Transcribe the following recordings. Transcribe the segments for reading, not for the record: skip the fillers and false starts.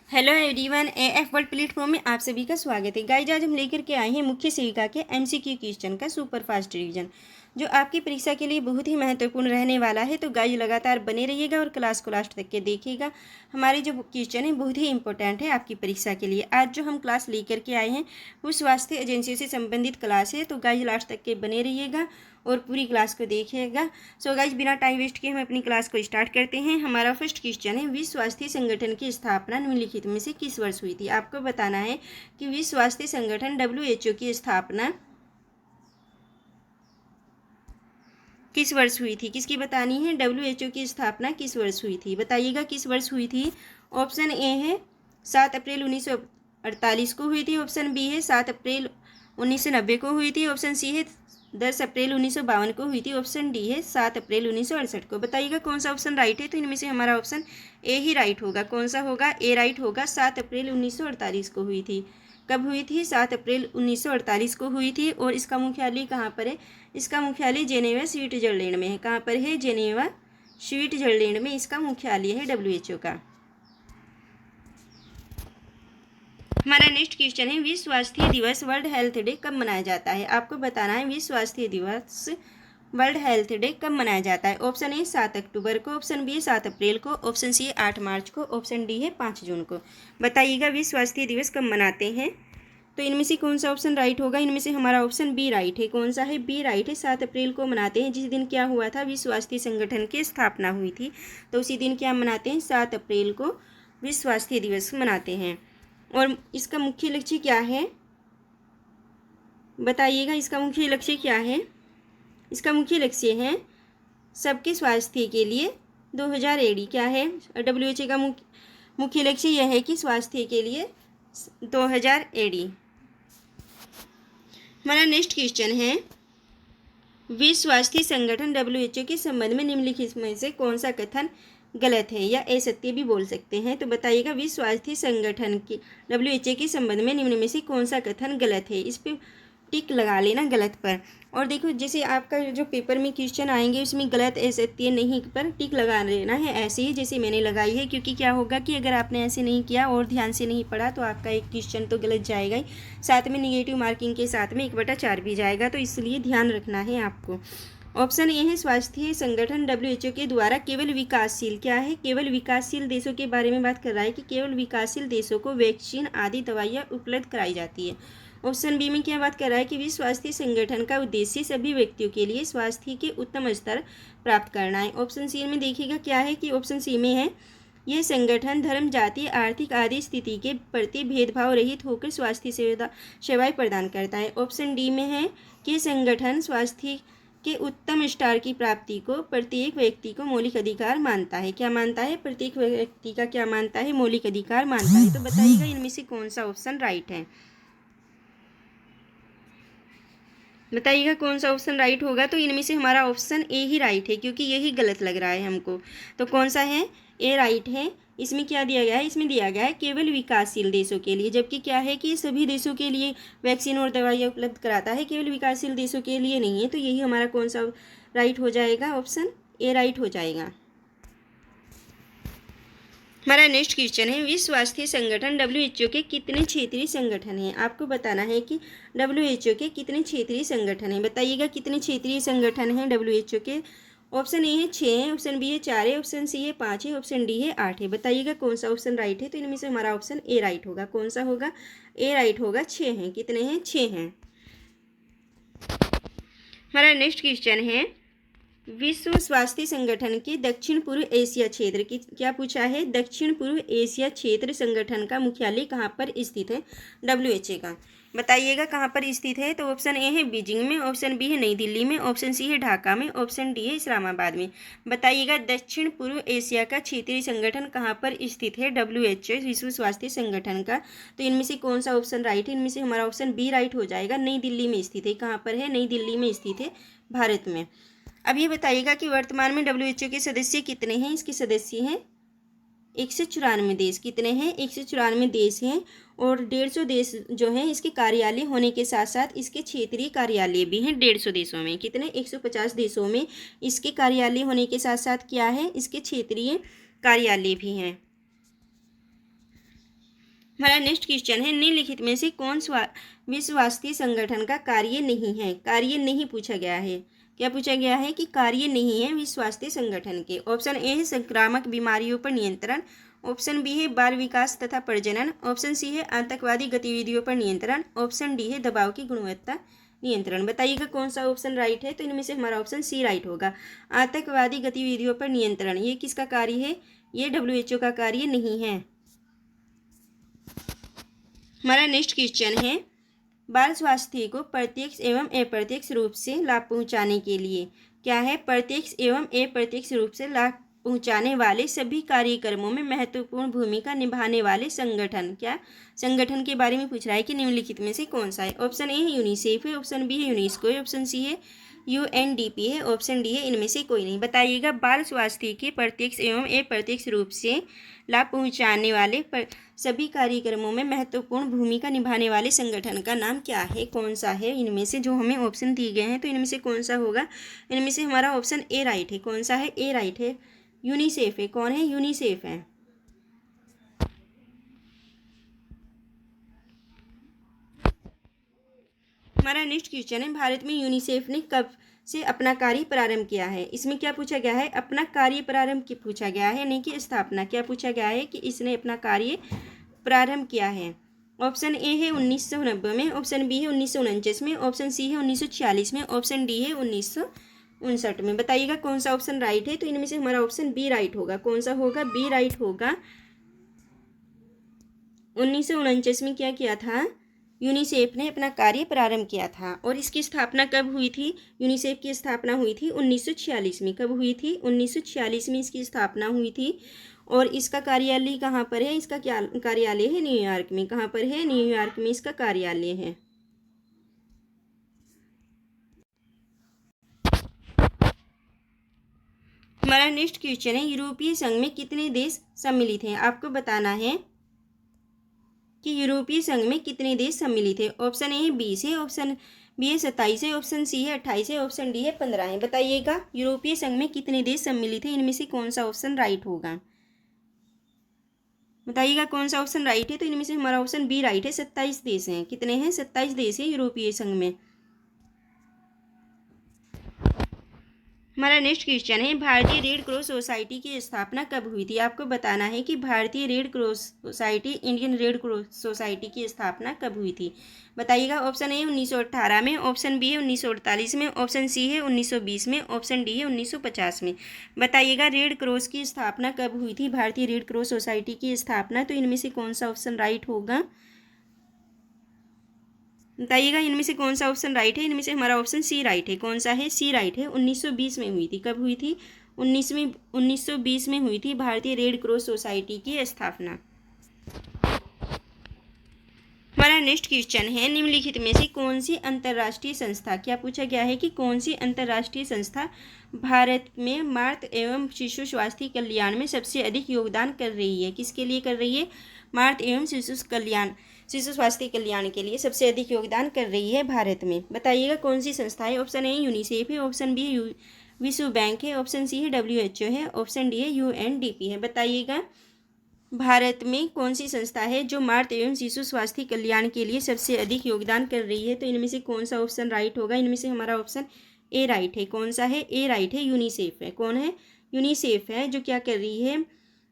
Hello everyone, AF world platform में आप सभी का स्वागत है। गाइज, आज हम लेकर के आए हैं मुख्य सेविका के एमसीक्यू क्वेश्चन का सुपर फास्ट रिवीजन, जो आपकी परीक्षा के लिए बहुत ही महत्वपूर्ण रहने वाला है। तो गाइज लगातार बने रहिएगा और क्लास को लास्ट तक के देखिएगा। हमारे जो क्वेश्चन है बहुत ही इंपॉर्टेंट है आपकी परीक्षा के लिए। आज जो हम क्लास लेकर के आए हैं वो स्वास्थ्य एजेंसियों से संबंधित क्लास है। तो गाइज लास्ट तक के बने रहिएगा और पूरी क्लास को देखिएगा। सो गाइज, बिना टाइम वेस्ट किए हम अपनी क्लास को स्टार्ट करते हैं। हमारा फर्स्ट क्वेश्चन है, विश्व स्वास्थ्य संगठन की स्थापना निम्नलिखित में से किस वर्ष हुई थी। आपको बताना है कि विश्व स्वास्थ्य संगठन WHO की स्थापना किस वर्ष हुई थी। किसकी बतानी है, WHO की स्थापना किस वर्ष हुई थी। बताइएगा किस वर्ष हुई थी। ऑप्शन ए है 7 अप्रैल 1948 को हुई थी। ऑप्शन बी है 7 अप्रैल 1990 को हुई थी। ऑप्शन सी है 10 अप्रैल 1952 को हुई थी। ऑप्शन डी है 7 अप्रैल 1968 को। बताइएगा कौन सा ऑप्शन राइट है। तो इनमें से हमारा ऑप्शन ए ही राइट होगा। कौन सा होगा, ए राइट होगा। 7 अप्रैल 1948 को हुई थी। कब हुई थी, 7 अप्रैल 1948 को हुई थी। और इसका मुख्यालय कहाँ पर है, इसका मुख्यालय जेनेवा स्विट्जरलैंड में है। कहाँ पर है, जेनेवा स्विट्जरलैंड में इसका मुख्यालय है WHO का। हमारा नेक्स्ट क्वेश्चन है, विश्व स्वास्थ्य दिवस वर्ल्ड हेल्थ डे कब मनाया जाता है। आपको बताना है विश्व स्वास्थ्य दिवस वर्ल्ड हेल्थ डे कब मनाया जाता है। ऑप्शन ए 7 अक्टूबर को। ऑप्शन बी 7 अप्रैल को। ऑप्शन सी 8 मार्च को। ऑप्शन डी है 5 जून को। बताइएगा विश्व स्वास्थ्य दिवस कब मनाते हैं। तो इनमें से कौन सा ऑप्शन राइट होगा। इनमें से हमारा ऑप्शन बी राइट है। कौन सा है, बी राइट है। 7 अप्रैल को मनाते हैं, जिस दिन क्या हुआ था, विश्व स्वास्थ्य संगठन की स्थापना हुई थी। तो उसी दिन क्या मनाते हैं, 7 अप्रैल को विश्व स्वास्थ्य दिवस मनाते हैं। और इसका मुख्य लक्ष्य क्या है, बताइएगा इसका मुख्य लक्ष्य क्या है। इसका मुख्य लक्ष्य है सबके स्वास्थ्य के लिए 2000 AD। क्या है, WHO का मुख्य लक्ष्य यह है कि स्वास्थ्य के लिए 2000 AD। हमारा नेक्स्ट क्वेश्चन है, विश्व स्वास्थ्य संगठन WHO के संबंध में निम्नलिखित में से कौन सा कथन गलत है या असत्य भी बोल सकते हैं। तो बताइएगा विश्व स्वास्थ्य संगठन की WHO के संबंध में निम्न में से कौन सा कथन गलत है। इस पर टिक लगा लेना गलत पर। और देखो, जैसे आपका जो पेपर में क्वेश्चन आएंगे उसमें गलत असत्य नहीं पर टिक लगा लेना है, ऐसे ही जैसे मैंने लगाई है। क्योंकि क्या होगा कि अगर आपने ऐसे नहीं किया और ध्यान से नहीं पढ़ा तो आपका एक क्वेश्चन तो गलत जाएगा ही, साथ में निगेटिव मार्किंग के साथ में 1/4 भी जाएगा। तो इसलिए ध्यान रखना है आपको। ऑप्शन ए है, स्वास्थ्य संगठन WHO के द्वारा केवल विकासशील, क्या है, केवल विकासशील देशों के बारे में बात कर रहा है कि केवल विकासशील देशों को वैक्सीन आदि दवाइयाँ उपलब्ध कराई जाती है। ऑप्शन बी में क्या बात कर रहा है कि विश्व स्वास्थ्य संगठन का उद्देश्य सभी व्यक्तियों के लिए स्वास्थ्य के उत्तम स्तर प्राप्त करना है। ऑप्शन सी में देखिएगा क्या है कि ऑप्शन सी में है, यह संगठन धर्म, जाति, आर्थिक आदि स्थिति के प्रति भेदभाव रहित होकर स्वास्थ्य सेवाएं प्रदान करता है। ऑप्शन डी में है कि संगठन स्वास्थ्य के उत्तम स्तर की प्राप्ति को प्रत्येक व्यक्ति को मौलिक अधिकार मानता है। क्या मानता है, प्रत्येक व्यक्ति का क्या मानता है, मौलिक अधिकार मानता है। तो बताइएगा इनमें से कौन सा ऑप्शन राइट है। बताइएगा कौन सा ऑप्शन राइट होगा। तो इनमें से हमारा ऑप्शन ए ही राइट है, क्योंकि यही गलत लग रहा है हमको। तो कौन सा है, ए राइट है। इसमें क्या दिया गया है, इसमें दिया गया है केवल विकासशील देशों के लिए, जबकि क्या है कि सभी देशों के लिए वैक्सीन और दवाइयाँ उपलब्ध कराता है, केवल विकासशील देशों के लिए नहीं है। तो यही हमारा कौन सा राइट हो जाएगा, ऑप्शन ए राइट हो जाएगा। हमारा नेक्स्ट क्वेश्चन है, विश्व स्वास्थ्य संगठन WHO के कितने क्षेत्रीय संगठन हैं। आपको बताना है कि WHO के कितने क्षेत्रीय संगठन हैं। बताइएगा कितने क्षेत्रीय संगठन हैं WHO के। ऑप्शन ए है 6 है। ऑप्शन बी है 4 है। ऑप्शन सी है 5 है। ऑप्शन डी है 8 है। बताइएगा कौन सा ऑप्शन राइट है। तो इनमें से हमारा ऑप्शन ए राइट होगा। कौन सा होगा, ए राइट होगा। 6 हैं। कितने हैं, 6 हैं। हमारा नेक्स्ट क्वेश्चन है, विश्व स्वास्थ्य संगठन के दक्षिण पूर्व एशिया क्षेत्र की क्या पूछा है, दक्षिण पूर्व एशिया क्षेत्र संगठन का मुख्यालय कहाँ पर स्थित है WHO का। बताइएगा कहाँ पर स्थित है। तो ऑप्शन ए है बीजिंग में। ऑप्शन बी है नई दिल्ली में। ऑप्शन सी है ढाका में। ऑप्शन डी है इस्लामाबाद में। बताइएगा दक्षिण पूर्व एशिया का क्षेत्रीय संगठन कहाँ पर स्थित है WHO विश्व स्वास्थ्य संगठन का। तो इनमें से कौन सा ऑप्शन राइट है। इनमें से हमारा ऑप्शन बी राइट हो जाएगा। नई दिल्ली में स्थित है। कहाँ पर है, नई दिल्ली में स्थित है, भारत में। अब ये बताइएगा कि वर्तमान में WHO के सदस्य कितने हैं। इसके सदस्य हैं 194 देश। कितने हैं, 194 देश हैं। और 150 देश जो हैं इसके कार्यालय होने के साथ साथ इसके क्षेत्रीय कार्यालय भी हैं 150 देशों में। कितने, 150 देशों में इसके कार्यालय होने के साथ साथ क्या है, इसके क्षेत्रीय कार्यालय भी हैं। हमारा नेक्स्ट क्वेश्चन है, निम्नलिखित में से कौन विश्व स्वास्थ्य संगठन का कार्य नहीं है? कार्य नहीं पूछा गया है। क्या पूछा गया है कि कार्य नहीं है विश्व स्वास्थ्य संगठन के? ऑप्शन ए है संक्रामक बीमारियों पर नियंत्रण, ऑप्शन बी है बाल विकास तथा प्रजनन, ऑप्शन सी है आतंकवादी गतिविधियों पर नियंत्रण, ऑप्शन डी है दबाव की गुणवत्ता नियंत्रण। बताइएगा कौन सा ऑप्शन राइट है? तो इनमें से हमारा ऑप्शन सी राइट होगा। आतंकवादी गतिविधियों पर नियंत्रण ये किसका कार्य है? ये WHO का कार्य नहीं है। हमारा नेक्स्ट क्वेश्चन है, बाल स्वास्थ्य को प्रत्यक्ष एवं अप्रत्यक्ष रूप से लाभ पहुंचाने के लिए क्या है? प्रत्यक्ष एवं अप्रत्यक्ष रूप से लाभ पहुंचाने वाले सभी कार्यक्रमों में महत्वपूर्ण भूमिका निभाने वाले संगठन, क्या संगठन के बारे में पूछ रहा है कि निम्नलिखित में से कौन सा है? ऑप्शन ए है यूनिसेफ है, ऑप्शन बी है यूनेस्को है, ऑप्शन सी है UNDP है, ऑप्शन डी है इनमें से कोई नहीं। बताइएगा बाल स्वास्थ्य के प्रत्यक्ष एवं अप्रत्यक्ष रूप से लाभ पहुंचाने वाले सभी कार्यक्रमों में महत्वपूर्ण भूमिका निभाने वाले संगठन का नाम क्या है? कौन सा है? इनमें से जो हमें ऑप्शन दिए गए हैं तो इनमें से कौन सा होगा? इनमें से हमारा ऑप्शन ए राइट है। कौन सा है? ए राइट है, यूनिसेफ है। कौन है? यूनिसेफ है। हमारा नेक्स्ट क्वेश्चन है, भारत में यूनिसेफ ने कब से अपना कार्य प्रारंभ किया है? इसमें क्या पूछा गया है? अपना कार्य प्रारंभ की पूछा गया है, नहीं कि स्थापना। क्या पूछा गया है? कि इसने अपना कार्य प्रारंभ किया है। ऑप्शन ए है 1990 में, ऑप्शन बी है 1949 में, ऑप्शन सी है 1946 में, ऑप्शन डी है 1959 में। बताइएगा कौन सा ऑप्शन राइट है? तो इनमें से हमारा ऑप्शन बी राइट होगा। कौन सा होगा? बी राइट होगा। 1949 में क्या किया था? यूनिसेफ ने अपना कार्य प्रारंभ किया था। और इसकी स्थापना कब हुई थी? यूनिसेफ की स्थापना हुई थी 1946 में। कब हुई थी? 1946 में इसकी स्थापना हुई थी। और इसका कार्यालय कहाँ पर है? इसका क्या कार्यालय है? न्यूयॉर्क में। कहाँ पर है? न्यूयॉर्क में इसका कार्यालय है। हमारा नेक्स्ट क्वेश्चन है, यूरोपीय संघ में कितने देश सम्मिलित हैं? आपको बताना है कि यूरोपीय संघ में कितने देश सम्मिलित है। ऑप्शन ए है 20 है, ऑप्शन बी है 27 है, ऑप्शन सी है 28 है, ऑप्शन डी है 15 है। बताइएगा यूरोपीय संघ में कितने देश सम्मिलित है? इनमें से कौन सा ऑप्शन राइट होगा? बताइएगा कौन सा ऑप्शन राइट है? तो इनमें से हमारा ऑप्शन बी राइट है, 27 देश हैं। कितने हैं? 27 देश है यूरोपीय संघ में। हमारा नेक्स्ट क्वेश्चन है, भारतीय रेड क्रॉस सोसाइटी की स्थापना कब हुई थी? आपको बताना है कि भारतीय red cross society, Indian red cross society की स्थापना कब हुई थी? बताइएगा ऑप्शन ए 1918 में, ऑप्शन बी है 1948 में, ऑप्शन सी है 1920 में, ऑप्शन डी है 1950 में। बताइएगा रेड क्रॉस की स्थापना कब हुई थी? भारतीय रेड क्रॉस सोसाइटी की स्थापना, तो इनमें से कौन सा ऑप्शन राइट होगा? बताइएगा इनमें से कौन सा ऑप्शन राइट है? इनमें से हमारा ऑप्शन सी राइट है। कौन सा है? सी राइट है। 1920 में हुई थी। कब हुई थी? 1920 में हुई थी भारतीय रेड क्रॉस सोसाइटी की स्थापना। हमारा नेक्स्ट क्वेश्चन है, निम्नलिखित में से कौन सी अंतर्राष्ट्रीय संस्था, क्या पूछा गया है कि कौन सी अंतर्राष्ट्रीय संस्था भारत में मातृ एवं शिशु स्वास्थ्य कल्याण में सबसे अधिक योगदान कर रही है? किसके लिए कर रही है? मातृ एवं शिशु स्वास्थ्य कल्याण के लिए सबसे अधिक योगदान कर रही है भारत में। बताइएगा कौन सी संस्था है? ऑप्शन ए यूनिसेफ है, ऑप्शन बी विश्व बैंक है, ऑप्शन सी है WHO है, ऑप्शन डी है UNDP है। बताइएगा भारत में कौन सी संस्था है जो मातृ एवं शिशु स्वास्थ्य कल्याण के लिए सबसे अधिक योगदान कर रही है? तो इनमें से कौन सा ऑप्शन राइट होगा? इनमें से हमारा ऑप्शन ए राइट है। कौन सा है? ए राइट है, यूनिसेफ है। कौन है? यूनिसेफ है जो क्या कर रही है?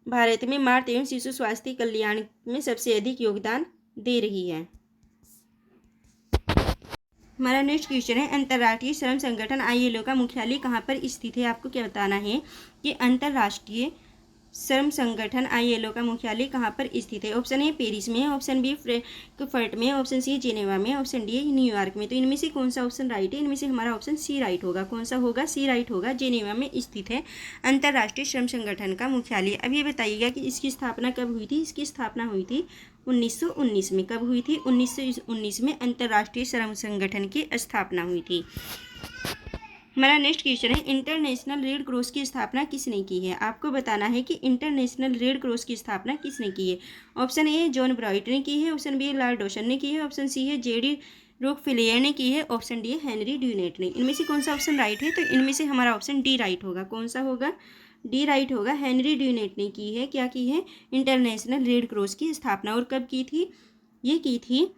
भारत में मातृ एवं शिशु स्वास्थ्य कल्याण में सबसे अधिक योगदान दे रही है। हमारा नेक्स्ट क्वेश्चन है, अंतर्राष्ट्रीय श्रम संगठन ILO का मुख्यालय कहाँ पर स्थित है? आपको क्या बताना है कि अंतर्राष्ट्रीय श्रम संगठन ILO का मुख्यालय कहाँ पर स्थित है? ऑप्शन ए पेरिस में है, ऑप्शन बी फ्रैंकफर्ट में, ऑप्शन सी जेनेवा में, ऑप्शन डी न्यूयॉर्क में। तो इनमें से कौन सा ऑप्शन राइट है? इनमें से हमारा ऑप्शन सी राइट होगा। कौन सा होगा? सी राइट होगा, जेनेवा में स्थित है अंतर्राष्ट्रीय श्रम संगठन का मुख्यालय। अब ये बताइएगा कि इसकी स्थापना कब हुई थी? इसकी स्थापना हुई थी 1919 में। कब हुई थी? 1919 में अंतर्राष्ट्रीय श्रम संगठन की स्थापना हुई थी। हमारा नेक्स्ट क्वेश्चन है, इंटरनेशनल रेड क्रॉस की स्थापना किसने की है? आपको बताना है कि इंटरनेशनल रेड क्रॉस की स्थापना किसने की है। ऑप्शन ए जॉन ब्राइट ने की है, ऑप्शन बी लॉर्ड डॉसन ने की है, ऑप्शन सी है रॉकफेलर ने की है, ऑप्शन डी है हेनरी ड्यूनेट ने। इनमें से कौन सा ऑप्शन राइट है? तो इनमें से हमारा ऑप्शन डी राइट होगा। कौन सा होगा? डी राइट होगा। हेनरी ड्यूनेट ने की है, क्या की है? इंटरनेशनल रेड क्रॉस की स्थापना। और कब की थी? ये की थी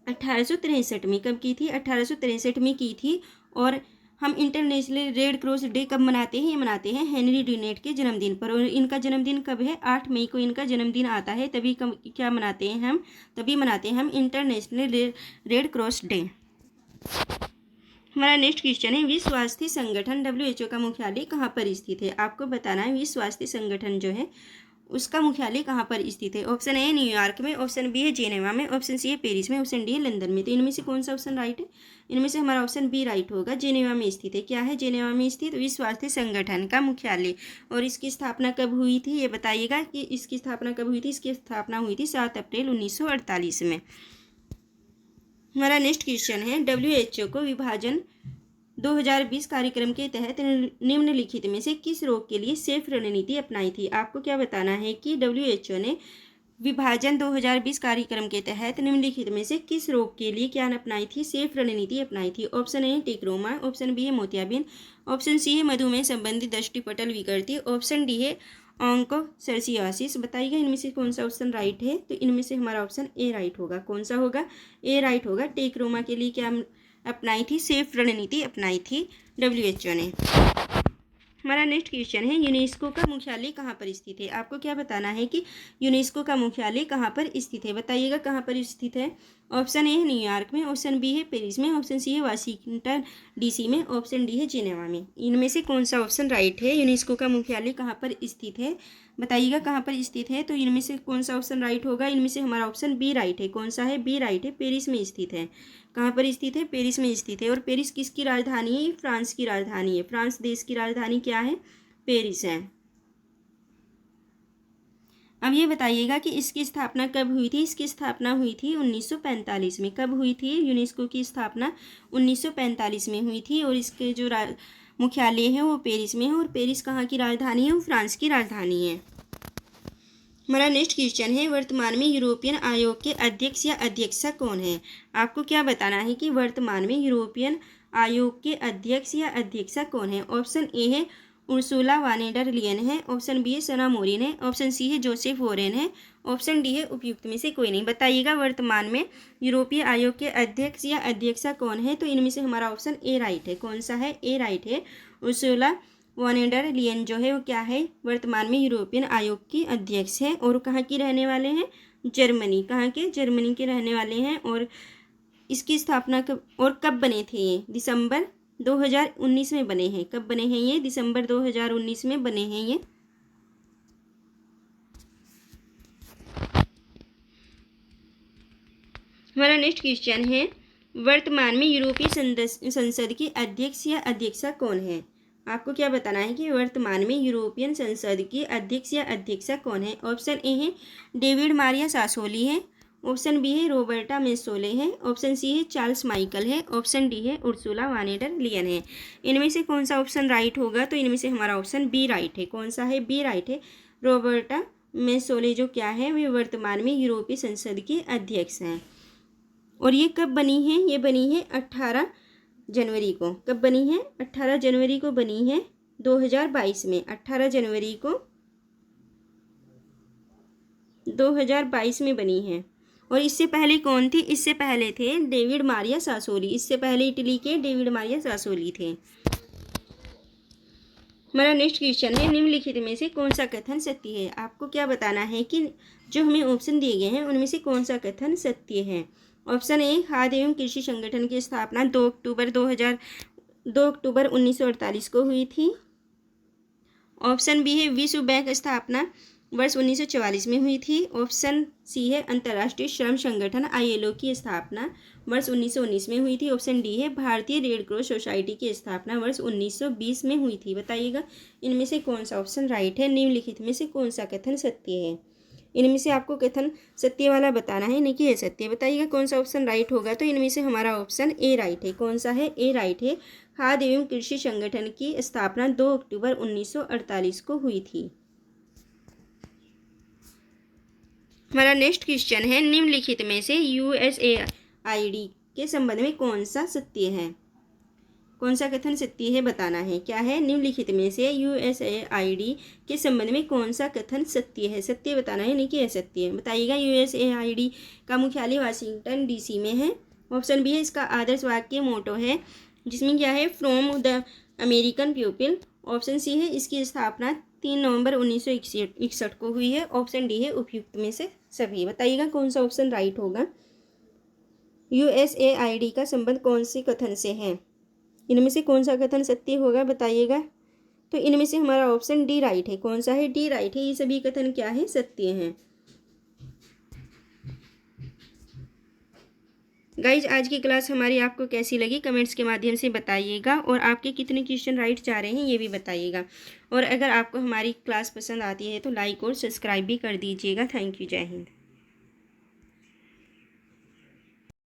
1863 में। कब की थी? 1863 में की थी। और हम इंटरनेशनल रेड क्रॉस डे कब मनाते हैं? ये मनाते हैं हेनरी ड्यूनेट के जन्मदिन पर। और इनका जन्मदिन कब है? 8 मई को इनका जन्मदिन आता है। तभी क्या मनाते हैं हम? तभी मनाते हैं हम इंटरनेशनल रेड क्रॉस डे। हमारा नेक्स्ट क्वेश्चन है, विश्व स्वास्थ्य संगठन WHO का मुख्यालय कहाँ पर स्थित है? आपको बताना है विश्व स्वास्थ्य संगठन जो है उसका मुख्यालय कहाँ पर स्थित है। ऑप्शन ए न्यूयॉर्क में, ऑप्शन बी है जेनेवा में, ऑप्शन सी है पेरिस में, ऑप्शन डी है लंदन में। तो इनमें से कौन सा ऑप्शन राइट है? इनमें से हमारा ऑप्शन बी राइट होगा। जेनेवा में स्थित है। क्या है? जेनेवा में स्थित विश्व स्वास्थ्य संगठन का मुख्यालय। और इसकी स्थापना कब हुई थी? ये बताइएगा कि इसकी स्थापना कब हुई थी। इसकी स्थापना हुई थी 7 अप्रैल 1948 में। हमारा नेक्स्ट क्वेश्चन है, WHO को विभाजन 2020 कार्यक्रम के तहत निम्नलिखित में से किस रोग के लिए सेफ रणनीति अपनाई थी? आपको क्या बताना है कि WHO ने विभाजन 2020 कार्यक्रम के तहत निम्नलिखित में से किस रोग के लिए क्या अपनाई थी? सेफ रणनीति अपनाई थी। ऑप्शन ए टिक्रोमा, ऑप्शन बी है मोतियाबिंद, ऑप्शन सी है मधुमेह संबंधी दृष्टिपटल विकृति, ऑप्शन डी है ऑन्कोसर्सियासिस। बताइएगा इनमें से कौन सा ऑप्शन राइट है? तो इनमें से हमारा ऑप्शन ए राइट होगा। कौन सा होगा? ए राइट होगा। टिक्रोमा के लिए क्या अपनाई थी? सेफ रणनीति अपनाई थी WHO ने। हमारा नेक्स्ट क्वेश्चन है, यूनेस्को का मुख्यालय कहाँ पर स्थित है? आपको क्या बताना है कि यूनेस्को का मुख्यालय कहाँ पर स्थित है? बताइएगा कहाँ पर स्थित है। ऑप्शन ए है न्यूयॉर्क में, ऑप्शन बी है पेरिस में, ऑप्शन सी है वाशिंगटन DC में, ऑप्शन डी है जेनेवा में। इनमें से कौन सा ऑप्शन राइट है? यूनेस्को का मुख्यालय कहाँ पर स्थित है? बताइएगा कहाँ पर स्थित है। तो इनमें से कौन सा ऑप्शन राइट होगा? इनमें से हमारा ऑप्शन बी राइट है। कौन सा है? बी राइट है। पेरिस में स्थित है। कहाँ पर स्थित है? पेरिस में स्थित है। और पेरिस किसकी राजधानी है? फ्रांस की राजधानी है। फ्रांस देश की राजधानी क्या है? पेरिस है। अब ये बताइएगा कि इसकी स्थापना कब हुई थी? इसकी स्थापना हुई थी 1945 में। कब हुई थी यूनेस्को की स्थापना? 1945 में हुई थी। और इसके जो मुख्यालय है वो पेरिस में है। और पेरिस कहाँ की राजधानी है? वो फ्रांस की राजधानी है। हमारा नेक्स्ट क्वेश्चन है, वर्तमान में यूरोपियन आयोग के अध्यक्ष या अध्यक्षा कौन है? आपको क्या बताना है कि वर्तमान में यूरोपियन आयोग के अध्यक्ष या अध्यक्षा कौन है? ऑप्शन ए है उर्सुला वान डर लियन है, ऑप्शन बी है सना मोरिन है, ऑप्शन सी है जोसेफ वोरेन है, ऑप्शन डी है उपयुक्त में से कोई नहीं। बताइएगा वर्तमान में यूरोपीय आयोग के अध्यक्ष या अध्यक्षा कौन है? तो इनमें से हमारा ऑप्शन ए राइट है। कौन सा है? ए राइट है। उर्सुला वान डर लियन जो है वो क्या है? वर्तमान में यूरोपियन आयोग की अध्यक्ष है। और कहाँ की रहने वाले हैं? जर्मनी। कहाँ के? जर्मनी के रहने वाले हैं। और इसकी स्थापना कब और कब बने थे? ये दिसंबर 2019 में बने हैं। कब बने हैं ये? दिसंबर 2019 में बने हैं ये। हमारा नेक्स्ट क्वेश्चन है, वर्तमान में यूरोपीय संसद की अध्यक्ष या अध्यक्षा कौन है? आपको क्या बताना है कि वर्तमान में यूरोपियन संसद की अध्यक्ष या अध्यक्षा कौन है? ऑप्शन ए है डेविड मारिया सासोली है, ऑप्शन बी है रोबर्टा मेसोले है, ऑप्शन सी है चार्ल्स माइकल है, ऑप्शन डी है उर्सुला वान डर लियन है। इनमें से कौन सा ऑप्शन राइट होगा? तो इनमें से हमारा ऑप्शन बी राइट है। कौन सा है? बी राइट है। रोबर्टा मेसोले जो क्या है वे वर्तमान में यूरोपीय संसद की अध्यक्ष हैं। और ये कब बनी है? ये बनी है 18 जनवरी को। कब बनी है? 18 जनवरी को बनी है 2022 में। 18 जनवरी को 2022 में बनी है। और इससे पहले कौन थी? इससे पहले थे डेविड मारिया सासोली। इससे पहले इटली के डेविड मारिया सासोली थे। हमारा नेक्स्ट क्वेश्चन है, निम्नलिखित में से कौन सा कथन सत्य है? आपको क्या बताना है कि जो हमें ऑप्शन दिए गए हैं उनमें से कौन सा कथन सत्य है। ऑप्शन ए खाद्य एवं कृषि संगठन की स्थापना 2 अक्टूबर 1948 को हुई थी। ऑप्शन बी है विश्व बैंक स्थापना वर्ष 1944 में हुई थी। ऑप्शन सी है अंतर्राष्ट्रीय श्रम संगठन ILO की स्थापना वर्ष 1919 में हुई थी। ऑप्शन डी है भारतीय रेड क्रॉस सोसाइटी की स्थापना वर्ष 1920 में हुई थी। बताइएगा इनमें से कौन सा ऑप्शन राइट है? निम्नलिखित में से कौन सा कथन सत्य है? इनमें से आपको कथन सत्य वाला बताना है, नहीं कि असत्य। बताइएगा कौन सा ऑप्शन राइट होगा? तो इनमें से हमारा ऑप्शन ए राइट है। कौन सा है? ए राइट है। खाद्य एवं कृषि संगठन की स्थापना 2 अक्टूबर 1948 को हुई थी। हमारा नेक्स्ट क्वेश्चन है, निम्नलिखित में से USA आईडी के संबंध में कौन सा सत्य है, कौन सा कथन सत्य है बताना है। क्या है, निम्नलिखित में से यूएसएआईडी के संबंध में कौन सा कथन सत्य है, सत्य बताना है, नहीं कि असत्य है। बताइएगा। यूएसएआईडी का मुख्यालय वाशिंगटन डीसी में है। ऑप्शन बी है इसका आदर्श वाक्य मोटो है, जिसमें क्या है, from the American people. Option C है इसकी स्थापना 3 नवंबर 1961 को हुई है। ऑप्शन डी है उपयुक्त में से सभी। बताइएगा कौन सा ऑप्शन राइट होगा। यूएसएआईडी का संबंध कौन से कथन से है, इनमें से कौन सा कथन सत्य होगा बताइएगा। तो इनमें से हमारा ऑप्शन डी राइट है। कौन सा है, डी राइट है। ये सभी कथन क्या है, सत्य हैं। गाइज आज की क्लास हमारी आपको कैसी लगी कमेंट्स के माध्यम से बताइएगा, और आपके कितने क्वेश्चन राइट जा रहे हैं ये भी बताइएगा। और अगर आपको हमारी क्लास पसंद आती है तो लाइक और सब्सक्राइब भी कर दीजिएगा। Thank you. जय हिंद।